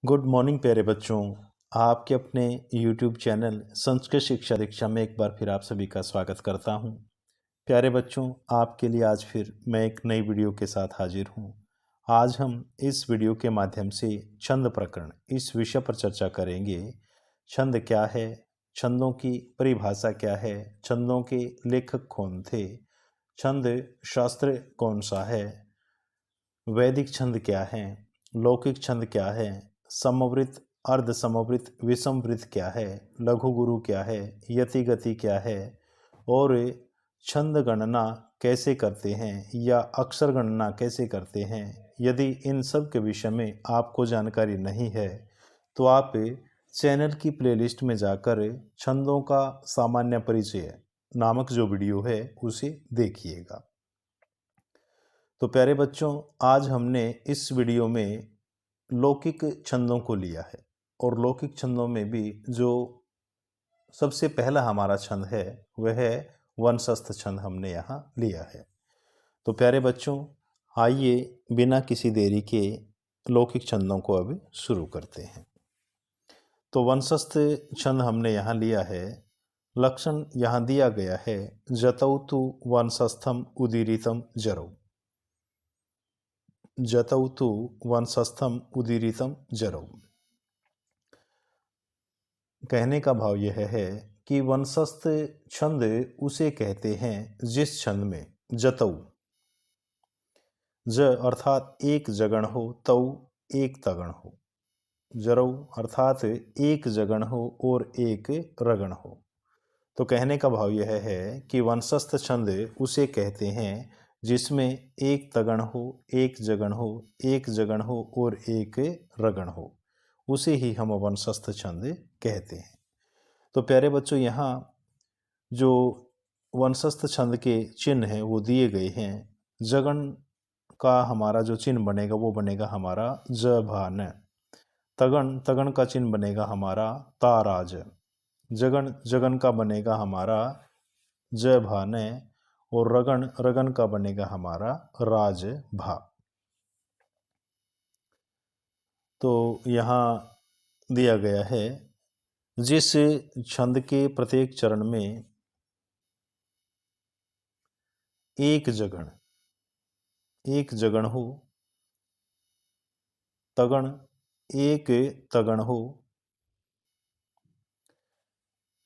Good morning प्यारे बच्चों। आपके अपने यूट्यूब चैनल संस्कृत शिक्षा दीक्षा में एक बार फिर आप सभी का स्वागत करता हूं। प्यारे बच्चों, आपके लिए आज फिर मैं एक नई वीडियो के साथ हाजिर हूं। आज हम इस वीडियो के माध्यम से छंद प्रकरण इस विषय पर चर्चा करेंगे। छंद क्या है, छंदों की परिभाषा क्या है, छंदों के लेखक कौन थे, छंद शास्त्र कौन सा है, वैदिक छंद क्या है, लौकिक छंद क्या है, समवृत अर्ध समवृत विषमवृत क्या है, लघु गुरु क्या है, यति गति क्या है और छंद गणना कैसे करते हैं या अक्षर गणना कैसे करते हैं। यदि इन सब के विषय में आपको जानकारी नहीं है तो आप चैनल की प्लेलिस्ट में जाकर छंदों का सामान्य परिचय नामक जो वीडियो है उसे देखिएगा। तो प्यारे बच्चों, आज हमने इस वीडियो में लौकिक छंदों को लिया है और लौकिक छंदों में भी जो सबसे पहला हमारा छंद है वह है वंशस्थ छंद हमने यहाँ लिया है। तो प्यारे बच्चों, आइए बिना किसी देरी के लौकिक छंदों को अब शुरू करते हैं। तो वंशस्थ छंद हमने यहाँ लिया है। लक्षण यहाँ दिया गया है, जतौ तु वंशस्थम उदीरितम जरौ। जतौ तु वंशस्थम उदीरितम जरौ। कहने का भाव यह है कि वंशस्थ छंद उसे कहते हैं जिस छंद में जतौ ज अर्थात एक जगण हो, तौ एक तगण हो, जरौ अर्थात एक जगण हो और एक रगण हो। तो कहने का भाव यह है कि वंशस्थ छंद उसे कहते हैं जिसमें एक तगण हो, एक जगण हो, एक जगण हो और एक रगण हो, उसे ही हम वंशस्थ छंद कहते हैं। तो प्यारे बच्चों, यहाँ जो वंशस्थ छंद के चिन्ह हैं वो दिए गए हैं। जगण का हमारा जो चिन्ह बनेगा वो बनेगा हमारा ज भा न। तगण तगण का चिन्ह बनेगा हमारा ताराज। जगन जगन का बनेगा हमारा ज भा न और रगन रगन का बनेगा हमारा राज भा। तो यहाँ दिया गया है, जिस छंद के प्रत्येक चरण में एक जगण हो, तगण एक तगण हो,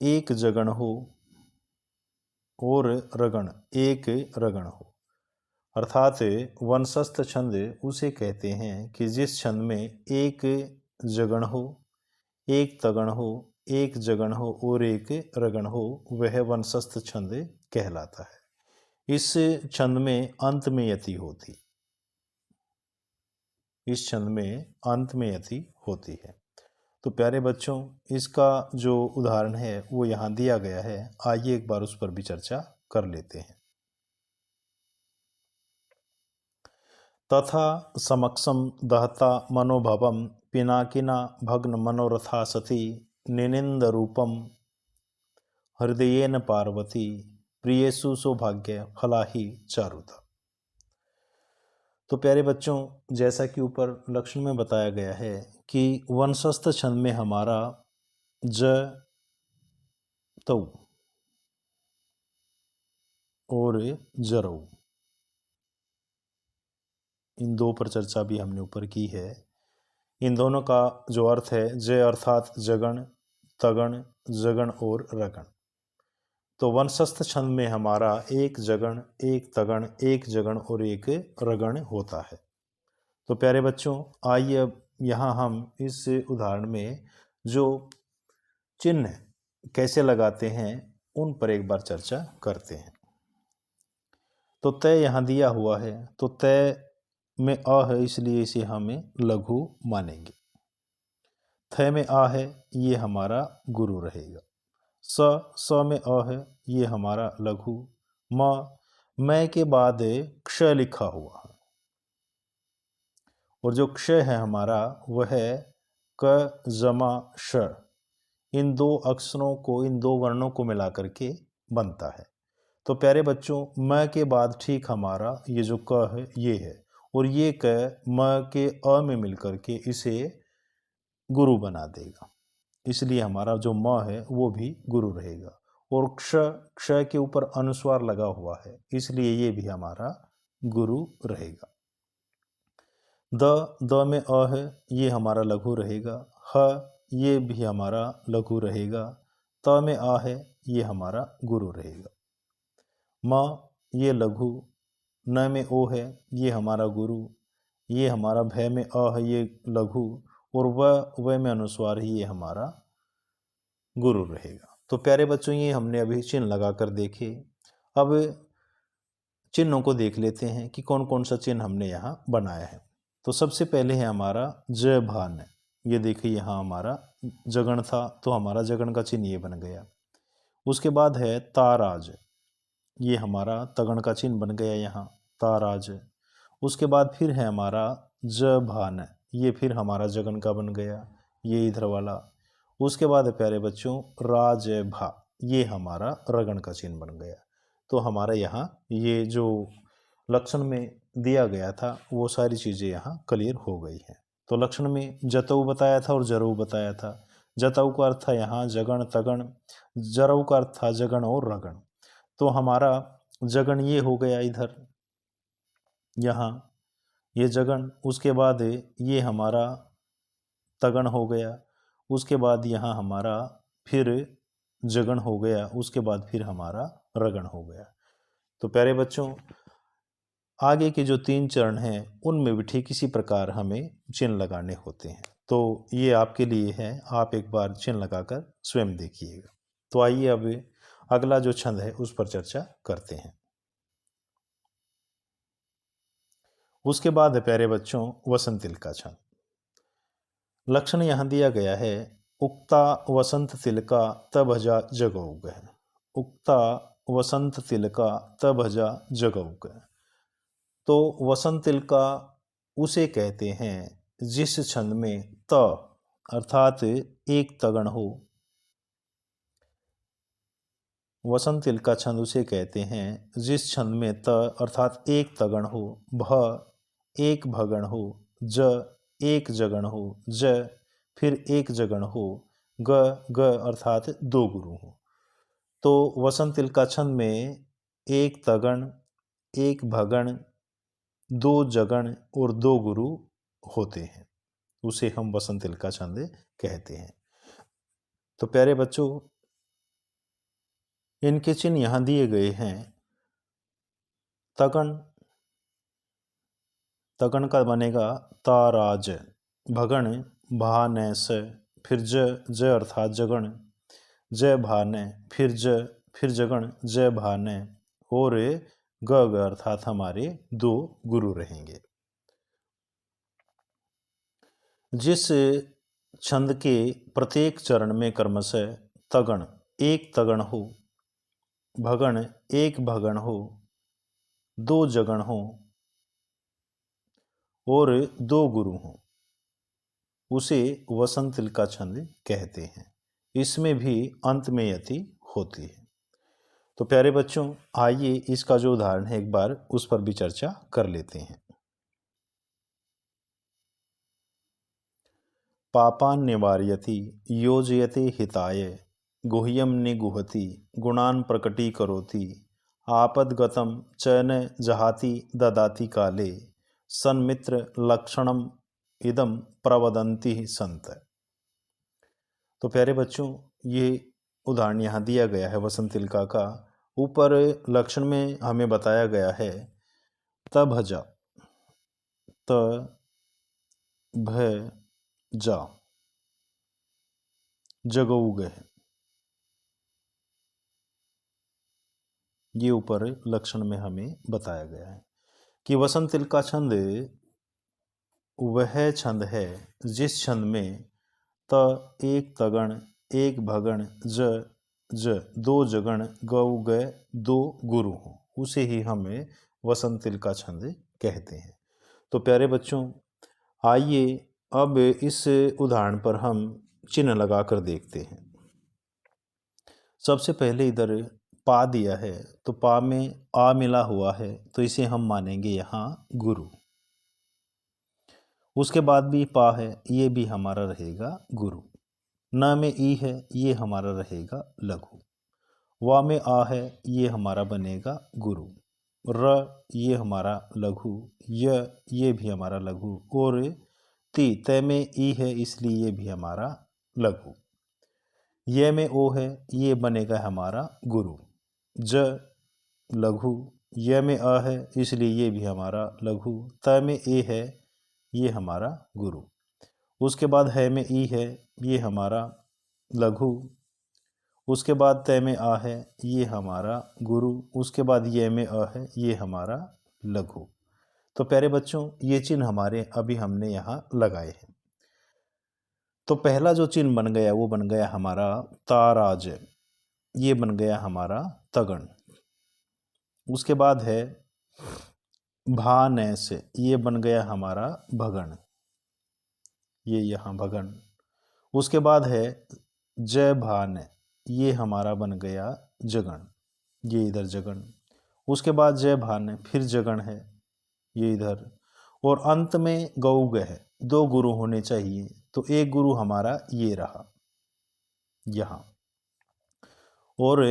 एक जगण हो और रगण एक रगण हो। अर्थात वंशस्थ छंद उसे कहते हैं कि जिस छंद में एक जगण हो, एक तगण हो, एक जगण हो और एक रगण हो, वह वंशस्थ छंद कहलाता है। इस छंद में अंत में यति होती, इस छंद में अंत में यति होती है। तो प्यारे बच्चों, इसका जो उदाहरण है वो यहाँ दिया गया है। आइए एक बार उस पर भी चर्चा कर लेते हैं। तथा समक्षम दहता मनोभवम पिनाकिना भग्न मनोरथा सती निनिंद रूपम हृदयेन पार्वती प्रियसु सौभाग्य फलाही चारुता। तो प्यारे बच्चों, जैसा कि ऊपर लक्षण में बताया गया है कि वंशस्थ छंद में हमारा ज तौ और जरौ, इन दो पर चर्चा भी हमने ऊपर की है। इन दोनों का जो अर्थ है, जय अर्थात जगण, तगण, जगण और रगण। तो वंशस्थ छंद में हमारा एक जगण, एक तगण, एक जगण और एक रगण होता है। तो प्यारे बच्चों, आइए अब यहाँ हम इस उदाहरण में जो चिन्ह कैसे लगाते हैं उन पर एक बार चर्चा करते हैं। तो तय यहाँ दिया हुआ है, तो तय में अ है इसलिए इसे हमें लघु मानेंगे। थ में आ है, ये हमारा गुरु रहेगा। स में अ है, ये हमारा लघु। मैं के बाद क्ष लिखा हुआ है और जो क्ष है हमारा वह है क जमा श। इन दो अक्षरों को, इन दो वर्णों को मिलाकर के बनता है। तो प्यारे बच्चों, म के बाद ठीक हमारा ये जो क है ये है और ये क म के अ में मिलकर के इसे गुरु बना देगा, इसलिए हमारा जो म है वो भी गुरु रहेगा। और क्ष, क्ष के ऊपर अनुस्वार लगा हुआ है, इसलिए ये भी हमारा गुरु रहेगा। द में अ है, ये हमारा लघु रहेगा। ह, ये भी हमारा लघु रहेगा। त में आ है, ये हमारा गुरु रहेगा। म, ये लघु। न में ओ है, ये हमारा गुरु। ये हमारा भय में अ है, ये लघु। और व में अनुस्वार ही ये हमारा गुरु रहेगा। तो प्यारे बच्चों, ये हमने अभी चिन्ह लगाकर देखे। अब चिन्हों को देख लेते हैं कि कौन कौन सा चिन्ह हमने यहाँ बनाया है। तो सबसे पहले है हमारा ज भान। ये देखिए, यहाँ हमारा जगण था, तो हमारा जगण का चिन्ह ये बन गया। उसके बाद है ताराज, ये हमारा तगण का चिन्ह बन गया यहाँ, ताराज। उसके बाद फिर है हमारा ज भान, ये फिर हमारा जगन का बन गया, ये इधर वाला। उसके बाद है प्यारे बच्चों राज भा, ये हमारा रगण का चिन्ह बन गया। तो हमारा यहाँ ये जो लक्षण में दिया गया था वो सारी चीज़ें यहाँ क्लियर हो गई हैं। तो लक्षण में जतऊ बताया था और जरऊ बताया था। जतऊ का अर्थ था यहाँ जगण तगण, जरऊ का अर्थ था जगण और रगण। तो हमारा जगण ये हो गया इधर, यहाँ ये जगण। उसके बाद ये हमारा तगण हो गया। उसके बाद यहाँ हमारा फिर जगण हो गया। उसके बाद फिर हमारा रगण हो गया। तो प्यारे बच्चों, आगे के जो 3 चरण हैं उनमें भी ठीक इसी प्रकार हमें चिन्ह लगाने होते हैं। तो ये आपके लिए है, आप एक बार चिन्ह लगाकर स्वयं देखिएगा। तो आइए अब अगला जो छंद है उस पर चर्चा करते हैं। उसके बाद है प्यारे बच्चों वसंत तिलका छंद। लक्षण यहाँ दिया गया है, उक्ता वसंत तिलका तभजा जगौग। उक्ता वसंत तिलका तभजा जगौग। तो वसंत तिलका उसे कहते हैं जिस छंद में त अर्थात एक तगण हो। वसंत तिलका छंद उसे कहते हैं जिस छंद में त अर्थात एक तगण हो, भ एक भगण हो, ज एक जगण हो, ज फिर एक जगण हो, ग अर्थात 2 गुरु हो। तो वसंत तिलका छंद में एक तगण, एक भगण, 2 जगण और 2 गुरु होते हैं, उसे हम वसंत तिलका छंद कहते हैं। तो प्यारे बच्चों, इनके चिन्ह यहाँ दिए गए हैं। तगण, तगण का बनेगा ताराज। भगण भानैस, फिर ज अर्थात जगण, जय भाने, फिर जगण जय भाने। और ग अर्थात हमारे 2 गुरु रहेंगे। जिस छंद के प्रत्येक चरण में क्रमशः तगण एक तगण हो, भगण एक भगण हो, 2 जगण हो और 2 गुरु हों, उसे वसंत तिलका छंद कहते हैं। इसमें भी अंत में यति होती है। तो प्यारे बच्चों, आइए इसका जो उदाहरण है एक बार उस पर भी चर्चा कर लेते हैं। पापान निवारयति योजयते हिताय, गुह्यम निगुहति गुणान प्रकटीकरोति, आपदगतम चयन जहाति ददाति काले, सन्मित्र लक्षणम इदम प्रवदन्ति संत। तो प्यारे बच्चों, ये उदाहरण यहाँ दिया गया है वसंत तिलका का। ऊपर लक्षण में हमें बताया गया है तभजा, त भ जा जगौग है, ये ऊपर लक्षण में हमें बताया गया है कि वसंत तिलका छंद वह छंद है जिस छंद में त एक तगण, एक भगण, ज 2 जगण, गौ ग 2 गुरु हो, उसे ही हमें वसंत तिलका छंद कहते हैं। तो प्यारे बच्चों, आइए अब इस उदाहरण पर हम चिन्ह लगाकर देखते हैं। सबसे पहले इधर पा दिया है, तो पा में आ मिला हुआ है, तो इसे हम मानेंगे यहाँ गुरु। उसके बाद भी पा है, ये भी हमारा रहेगा गुरु। न में ई है, ये हमारा रहेगा लघु। वा में आ है, ये हमारा बनेगा गुरु। र ये हमारा लघु। ये भी हमारा लघु। और ती तय में ई है, इसलिए ये भी हमारा लघु। ये में ओ है, ये बनेगा हमारा गुरु। ज लघु। ये में अ है, इसलिए ये भी हमारा लघु। त में ए है, ये हमारा गुरु। उसके बाद है में ई है, ये हमारा लघु। उसके बाद तय में आ है, ये हमारा गुरु। उसके बाद ये में अ है, ये हमारा लघु। तो प्यारे बच्चों, ये चिन्ह हमारे अभी हमने यहाँ लगाए हैं। तो पहला जो चिन्ह बन गया वो बन गया हमारा ताराज, ये बन गया हमारा तगन। उसके बाद है भानैस, ये बन गया हमारा भगन, ये यहाँ भगन। उसके बाद है जय भान, ये हमारा बन गया जगन, ये इधर जगन। उसके बाद जय भान फिर जगन है, ये इधर। और अंत में गौग है। दो गुरु होने चाहिए, तो एक गुरु हमारा ये रहा यहाँ। और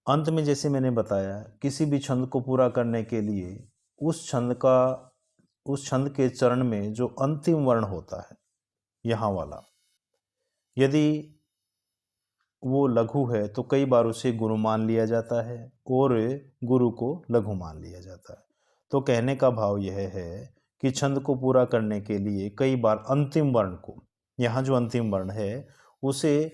अंत में जैसे मैंने बताया, किसी भी छंद को पूरा करने के लिए उस छंद के चरण में जो अंतिम वर्ण होता है, यहाँ वाला, यदि वो लघु है तो कई बार उसे गुरु मान लिया जाता है और गुरु को लघु मान लिया जाता है। तो कहने का भाव यह है कि छंद को पूरा करने के लिए कई बार अंतिम वर्ण को, यहाँ जो अंतिम वर्ण है उसे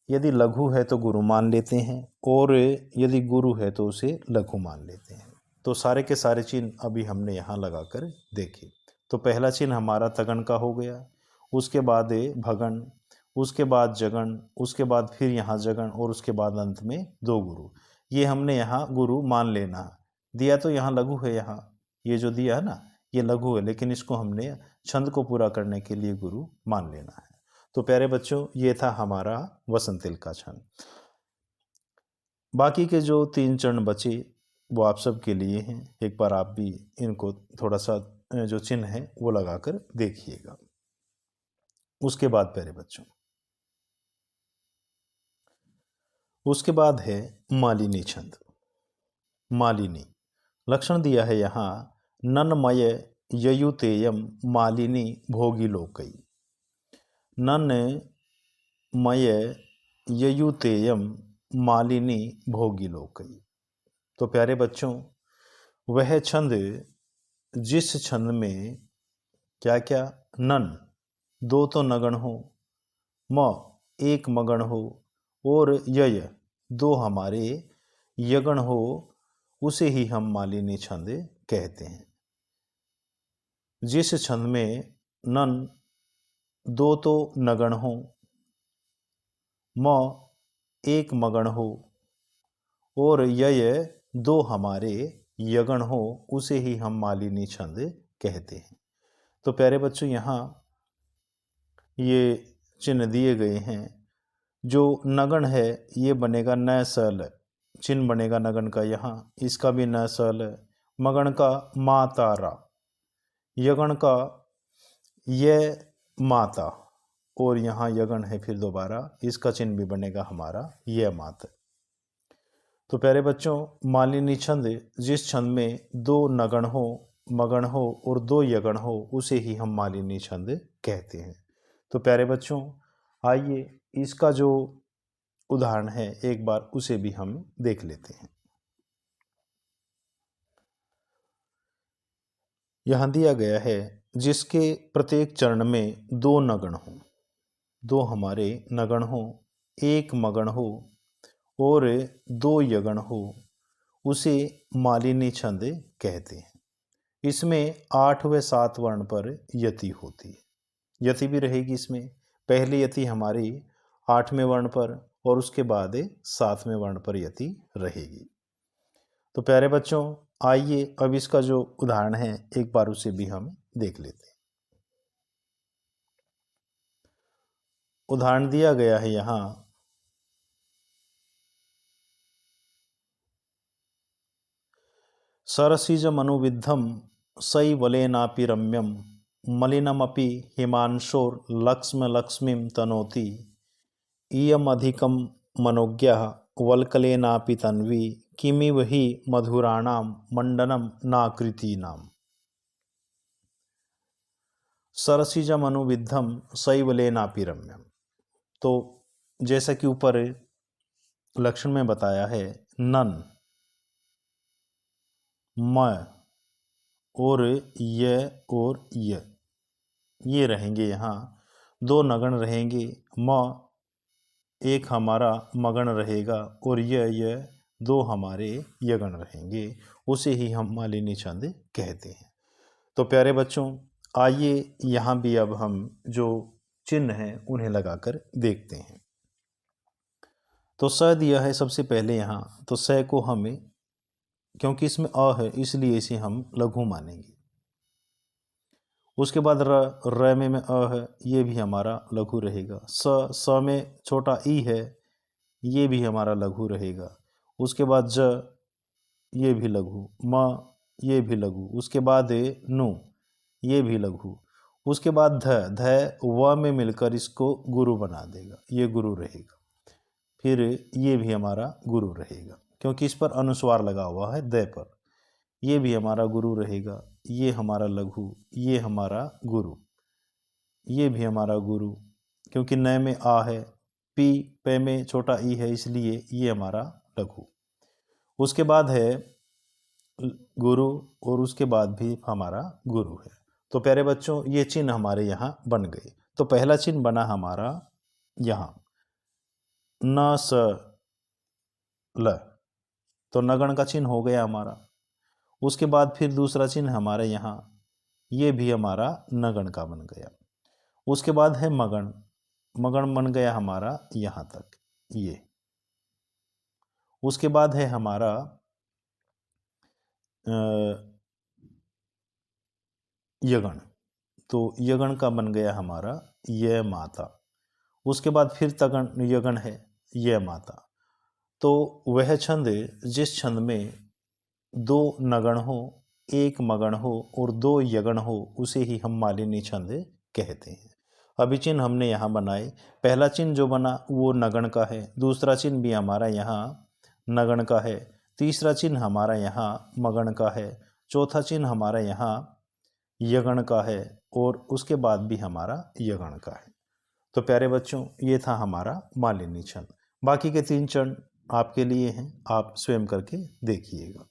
यदि लघु है तो गुरु मान लेते हैं और यदि गुरु है तो उसे लघु मान लेते हैं। तो सारे के सारे चिन्ह अभी हमने यहाँ लगाकर देखे। तो पहला चिन्ह हमारा तगन का हो गया, उसके बाद भगन, उसके बाद जगन, उसके बाद फिर यहाँ जगन और उसके बाद अंत में दो गुरु। ये हमने यहाँ गुरु मान लेना दिया, तो यहाँ लघु है, यहाँ ये जो दिया है ना ये लघु है, लेकिन इसको हमने छंद को पूरा करने के लिए गुरु मान लेना है। तो प्यारे बच्चों, ये था हमारा वसंतिल का छंद। बाकी के जो 3 चरण बचे वो आप सब के लिए हैं। एक बार आप भी इनको थोड़ा सा जो चिन्ह है वो लगाकर देखिएगा। उसके बाद प्यारे बच्चों, उसके बाद है मालिनी छंद। मालिनी लक्षण दिया है यहाँ, ननमय ययुतेयम मालिनी भोगिलोकई। ननमय ययुतेयम मालिनी भोगिलोकई। तो प्यारे बच्चों, वह छंद जिस छंद में क्या क्या, नन दो तो नगण हो, म एक मगण हो और यय दो हमारे यगण हो, उसे ही हम मालिनी छंद कहते हैं। जिस छंद में नन दो तो नगण हो, म एक मगण हो और यय दो हमारे यगण हो, उसे ही हम मालिनी छंद कहते हैं। तो प्यारे बच्चों, यहाँ ये चिन्ह दिए गए हैं। जो नगण है ये बनेगा न सल, चिन्ह बनेगा नगण का यहाँ, इसका भी न सल। मगण का मा तारा, यगण का ये माता और यहाँ यगण है फिर दोबारा, इसका चिन्ह भी बनेगा हमारा ये मात। तो प्यारे बच्चों, मालिनी छंद जिस छंद में दो नगण हो, मगण हो और दो यगण हो, उसे ही हम मालिनी छंद कहते हैं। तो प्यारे बच्चों, आइए इसका जो उदाहरण है एक बार उसे भी हम देख लेते हैं। यहाँ दिया गया है, जिसके प्रत्येक चरण में दो नगण हो, दो हमारे नगण हो, एक मगण हो और दो यगण हो, उसे मालिनी छंद कहते हैं। इसमें 8 व 7 वर्ण पर यति होती है, यति भी रहेगी इसमें। पहली यति हमारी 8वें वर्ण पर और उसके बाद 7वें वर्ण पर यति रहेगी। तो प्यारे बच्चों, आइए अब इसका जो उदाहरण है एक बार उसे भी हम देख लेते हैं। उदाहरण दिया गया है यहाँ, सरसिज मनुविद्धम शैवलेनापि रम्यं मलिनमपि हिमांशोर्लक्ष्मलक्ष्मीं तनोति इयमधिकं मनोज्ञः वल्कलेनापि तन्वी किमिव हि मधुराणां मंडनं नाकृतीनाम्। सरसिजमनुविद्धं शैवलेनापि रम्यम। तो जैसा कि ऊपर लक्षण में बताया है, नन, म और ये रहेंगे यहाँ, दो नगण रहेंगे, म एक हमारा मगण रहेगा और ये दो हमारे यगण रहेंगे, उसे ही हम मालिनी छंद कहते हैं। तो प्यारे बच्चों, आइए यहाँ भी अब हम जो चिन्ह हैं उन्हें लगाकर देखते हैं। तो स दिया है सबसे पहले यहाँ, तो स को हमें, क्योंकि इसमें अ है इसलिए इसे हम लघु मानेंगे। उसके बाद र में अ है, ये भी हमारा लघु रहेगा। स में छोटा ई है, ये भी हमारा लघु रहेगा। उसके बाद ज, ये भी लघु। म, ये भी लघु। उसके बाद नु, ये भी लघु। उसके बाद ध व में मिलकर इसको गुरु बना देगा, ये गुरु रहेगा। फिर ये भी हमारा गुरु रहेगा, क्योंकि इस पर अनुस्वार लगा हुआ है द पर। ये भी हमारा गुरु रहेगा। ये हमारा लघु, ये हमारा गुरु, ये भी हमारा गुरु, क्योंकि न में आ है, पी पे में छोटा ई है, इसलिए ये हमारा लघु। उसके बाद है गुरु और उसके बाद भी हमारा गुरु है। तो प्यारे बच्चों, ये चिन्ह हमारे यहाँ बन गए। तो पहला चिन्ह बना हमारा यहाँ न स ल, तो नगण का चिन्ह हो गया हमारा। उसके बाद फिर दूसरा चिन्ह हमारे यहाँ, ये भी हमारा नगण का बन गया। उसके बाद है मगण, मगण बन गया हमारा यहाँ तक ये। उसके बाद है हमारा यगण, तो यगण का बन गया हमारा ये माता। उसके बाद फिर तगण यगण है ये माता। तो वह छंद जिस छंद में दो नगण हो, एक मगण हो और दो यगण हो, उसे ही हम मालिनी छंद कहते हैं। अभी चिन्ह हमने यहाँ बनाए। पहला चिन्ह जो बना वो नगण का है, दूसरा चिन्ह भी हमारा यहाँ नगण का है, तीसरा चिन्ह हमारा यहाँ मगण का है, चौथा चिन्ह हमारा यहाँ यगण का है और उसके बाद भी हमारा यगण का है। तो प्यारे बच्चों, ये था हमारा मालिनी छंद। बाकी के 3 चरण आपके लिए हैं, आप स्वयं करके देखिएगा।